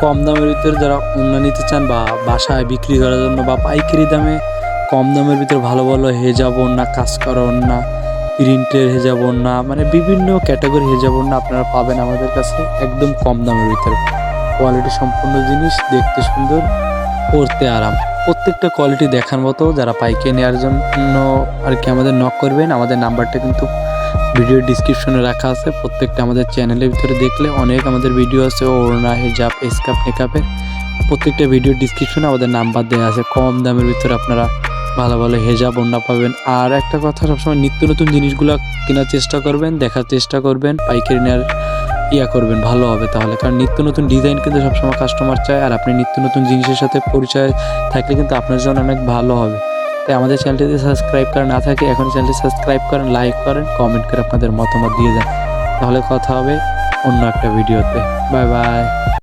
কম দামের ভিতরে যারা ওড়না নিতে চান বা বাসায় বিক্রি করার জন্য বা পাইকারি দামে কম দামের ভিতরে ভালো ভালো হেজাব ওড়না, কাজ করা ওড়না, প্রিন্টের হেজাব ওড়না, মানে বিভিন্ন ক্যাটাগরি হেজাব ওড়না আপনারা পাবেন আমাদের কাছে একদম কম দামের ভিতরে। কোয়ালিটি সম্পন্ন জিনিস, দেখতে সুন্দর, পরতে আরাম। প্রত্যেকটা কোয়ালিটি দেখার মতো। যারা পাইকারি নেওয়ার জন্য আর কি আমাদের নক করবেন। আমাদের নাম্বারটা কিন্তু ভিডিও ডিসক্রিপশনে রাখা আছে। প্রত্যেকটা আমাদের চ্যানেলের ভিতরে দেখলে অনেক আমাদের ভিডিও আছে ওড়না, হিজাব, স্কার্ফ, মেকআপের। প্রত্যেকটা ভিডিও ডিসক্রিপশনে আমাদের নাম্বার দেওয়া আছে। কম দামের ভিতরে আপনারা ভালো ভালো হিজাব ওড়না পাবেন। আর একটা কথা, সবসময় নিত্য নতুন জিনিসগুলো কেনার চেষ্টা করবেন, দেখার চেষ্টা করবেন, পাইকারি নেওয়ার করবেন, ভালো হবে তাহলে। কারণ নিত্য নতুন ডিজাইন কিন্তু সবসময় কাস্টমার চায়, আর আপনি নিত্য নতুন জিনিসের সাথে পরিচয় থাকলে কিন্তু আপনার জন্য অনেক ভালো হবে। তাই আমাদের চ্যানেলটিতে সাবস্ক্রাইব করা না থাকে এখন চ্যানেলটি সাবস্ক্রাইব করেন, লাইক করেন, কমেন্ট করে আপনাদের মতামত দিয়ে যান। তাহলে কথা হবে অন্য একটা ভিডিওতে। Bye bye.